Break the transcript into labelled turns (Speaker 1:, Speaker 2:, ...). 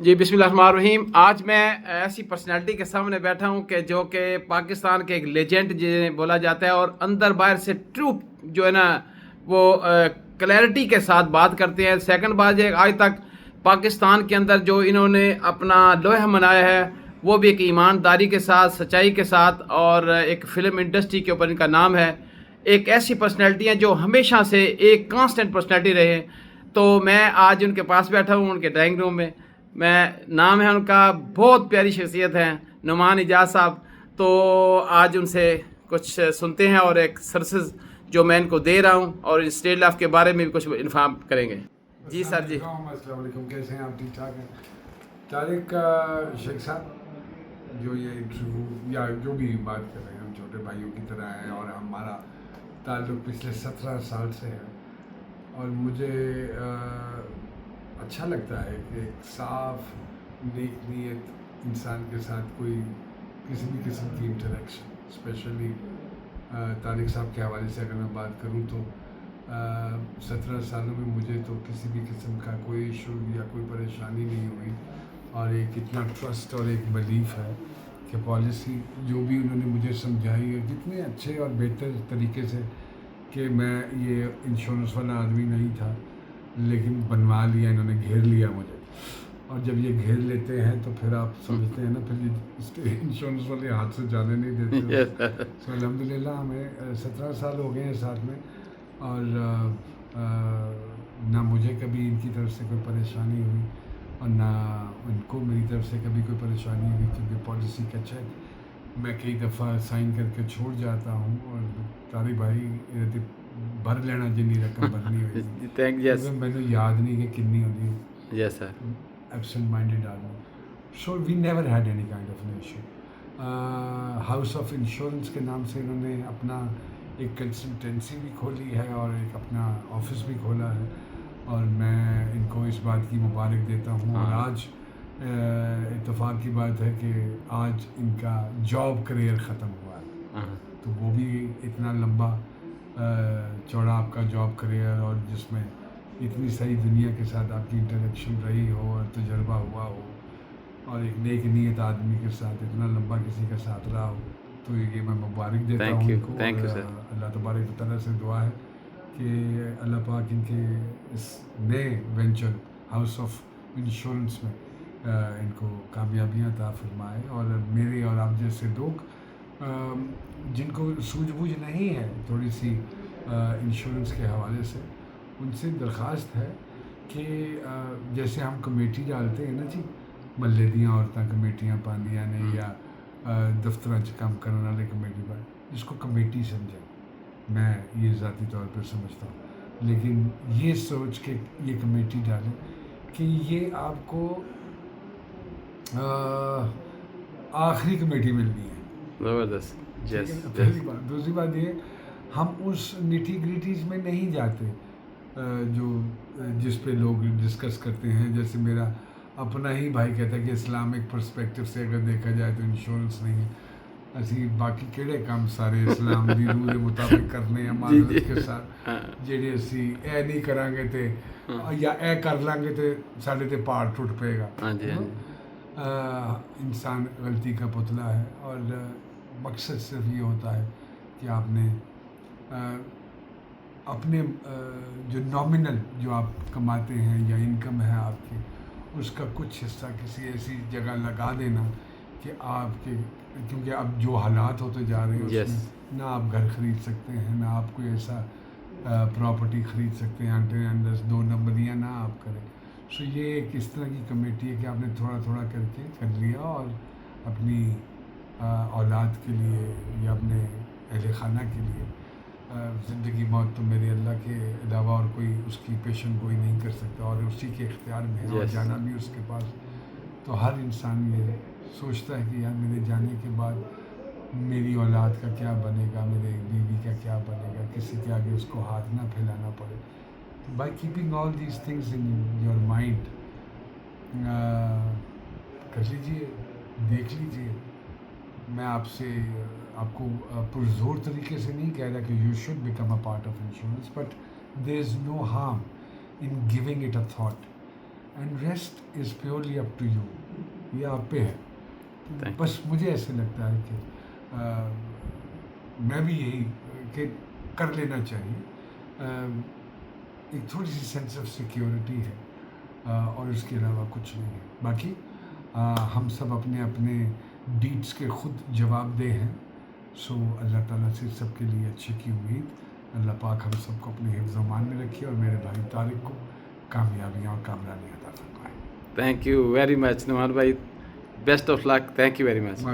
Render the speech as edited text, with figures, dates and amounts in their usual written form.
Speaker 1: جی بسم اللہ الرحمن الرحیم. آج میں ایسی پرسنالٹی کے سامنے بیٹھا ہوں کہ جو کہ پاکستان کے ایک لیجنڈ جنہیں بولا جاتا ہے اور اندر باہر سے ٹروپ جو ہے نا وہ کلیئرٹی کے ساتھ بات کرتے ہیں. سیکنڈ بات یہ آج تک پاکستان کے اندر جو انہوں نے اپنا لوہا منایا ہے وہ بھی ایک ایمانداری کے ساتھ, سچائی کے ساتھ, اور ایک فلم انڈسٹری کے اوپر ان کا نام ہے. ایک ایسی پرسنالٹی ہیں جو ہمیشہ سے ایک کانسٹنٹ پرسنالٹی رہے ہیں. تو میں آج ان کے پاس بیٹھا ہوں, ان کے ڈرائنگ روم میں. نام ہے ان کا, بہت پیاری شخصیت ہے, نعمان اجاز صاحب. تو آج ان سے کچھ سنتے ہیں اور ایک سرسز جو میں ان کو دے رہا ہوں اور اسٹیٹ لائف کے بارے میں بھی کچھ انفارم کریں گے. جی سر. جی
Speaker 2: السلام علیکم, کیسے ہیں آپ؟ ٹھیک ٹھاک ہیں؟ طارق شیخ صاحب جو یہ انٹرویو یا جو بھی بات کر رہے ہیں, ہم چھوٹے بھائیوں کی طرح ہیں اور ہمارا تعلق پچھلے 17 سال سے ہے. اور مجھے اچھا لگتا ہے کہ ایک صاف نیک نیت انسان کے ساتھ کوئی کسی بھی قسم کی انٹریکشن, اسپیشلی طارق صاحب کے حوالے سے اگر میں بات کروں تو 17 سالوں میں مجھے تو کسی بھی قسم کا کوئی ایشو یا کوئی پریشانی نہیں ہوئی. اور ایک اتنا ٹرسٹ اور ایک بلیف ہے کہ پالیسی جو بھی انہوں نے مجھے سمجھائی ہے جتنے اچھے اور بہتر طریقے سے, کہ میں یہ انشورنس والا آدمی نہیں تھا لیکن بنوا لیا انہوں نے, گھیر لیا مجھے. اور جب یہ گھیر لیتے ہیں تو پھر آپ سمجھتے ہیں نا, پھر انشورنس والے ہاتھ سے جانے نہیں دیتے. سو الحمدللہ ہمیں 17 سال ہو گئے ہیں ساتھ میں, اور نہ مجھے کبھی ان کی طرف سے کوئی پریشانی ہوئی اور نہ ان کو میری طرف سے کبھی کوئی پریشانی ہوئی, کیونکہ پالیسی کا چیک میں کئی دفعہ سائن کر کے چھوڑ جاتا ہوں. اور طارق بھائی بھر لینا جنی رقم بھرنی ہوئی, میں نے یاد نہیں کہ کنی ہونی.
Speaker 1: یس سر.
Speaker 2: ایبسنٹ مائنڈیڈ آدمی. So we never had any kind of an issue. House of insurance کے نام سے انہوں نے اپنا ایک کنسلٹنسی بھی کھولی ہے اور ایک اپنا آفس بھی کھولا ہے, اور میں ان کو اس بات کی مبارک دیتا ہوں. اور آج اتفاق کی بات ہے کہ آج ان کا جاب کریئر ختم ہوا ہے. تو وہ بھی اتنا لمبا چوڑا آپ کا جاب کریئر, اور جس میں اتنی صحیح دنیا کے ساتھ آپ کی انٹریکشن رہی ہو اور تجربہ ہوا ہو, اور ایک نیک نیت آدمی کے ساتھ اتنا لمبا کسی کا ساتھ رہا ہو, تو یہ میں مبارک دیتا ہوں ان کو. اور اللہ تبارک و تعالیٰ سے دعا ہے کہ اللہ پاک ان کے اس نئے وینچر ہاؤس آف انشورنس میں ان کو کامیابیاں عطا فرمائے. اور میرے اور آپ جیسے لوگ جن کو سوجھ بوجھ نہیں ہے تھوڑی سی انشورنس کے حوالے سے, ان سے درخواست ہے کہ جیسے ہم کمیٹی ڈالتے ہیں نا جی, محلے دیاں عورتیں کمیٹیاں پاندیاں نے, یا دفتر کام کرنے والے کمیٹی پر, جس کو کمیٹی سمجھیں, میں یہ ذاتی طور پر سمجھتا ہوں. لیکن یہ سوچ کے یہ کمیٹی ڈالیں کہ یہ آپ کو آخری کمیٹی ملنی ہے.
Speaker 1: زبردست.
Speaker 2: پہلی بات. دوسری بات یہ, ہم اس نٹی گریٹیز میں نہیں جاتے جو جس پہ لوگ ڈسکس کرتے ہیں. جیسے میرا اپنا ہی بھائی کہتا ہے کہ اسلامک پرسپیکٹو سے اگر دیکھا جائے تو انشورنس نہیں ہے. اسی باقی کہڑے کام سارے اسلام دی روح کے مطابق کرنے ہیں معذرت کے ساتھ, جہے اسی اے نہیں کریں گے تے یا اے کر لیں گے تے ساڈے تے پہاڑ ٹوٹ پے گا. انسان غلطی کا پتلا ہے, اور مقصد صرف یہ ہوتا ہے کہ آپ نے اپنے جو نامنل جو آپ کماتے ہیں یا انکم ہے آپ کی, اس کا کچھ حصہ کسی ایسی جگہ لگا دینا کہ آپ کے, کیونکہ اب جو حالات ہوتے جا رہے ہیں اس میں نہ آپ گھر خرید سکتے ہیں, نہ آپ کوئی ایسا پراپرٹی خرید سکتے ہیں اندر 2 نمبریاں نہ آپ کریں. سو یہ ایک اس طرح کی کمیٹی ہے کہ آپ نے تھوڑا تھوڑا کر کے کر لیا, اور اپنی اولاد کے لیے یا اپنے اہل خانہ کے لیے. زندگی موت تو میرے اللہ کے علاوہ اور کوئی اس کی پیشن گوئی نہیں کر سکتا, اور اسی کے اختیار میں ہے, اور جانا بھی اس کے پاس. تو ہر انسان یہ سوچتا ہے کہ یار میرے جانے کے بعد میری اولاد کا کیا بنے گا, میرے بیوی کا کیا بنے گا, کسی کے آگے اس کو ہاتھ نہ پھیلانا پڑے. By keeping all these things in your mind, کر لیجیے, دیکھ لیجیے. میں آپ سے آپ کو پرزور طریقے سے نہیں کہہ رہا کہ you should become a part of insurance, but there is no harm in giving it a thought. And rest is purely up to you. یہ آپ پہ ہے.
Speaker 1: Thank
Speaker 2: بس مجھے ایسے لگتا ہے کہ میں بھی یہی کہ کر لینا چاہیے. ایک تھوڑی سی سینس آف سیکیورٹی ہے اور اس کے علاوہ کچھ نہیں ہے. باقی ہم سب اپنے اپنے ڈیڈس کے خود جواب دہ ہیں. سو اللہ تعالیٰ سے سب کے لیے اچھے کی امید. اللہ پاک ہم سب کو اپنے حفظ و امان میں رکھے اور میرے بھائی طارق کو کامیابیاں اور کامرانی عطا فرمائے.
Speaker 1: Thank you very much, Numan bhai. Best of luck. Thank you very much.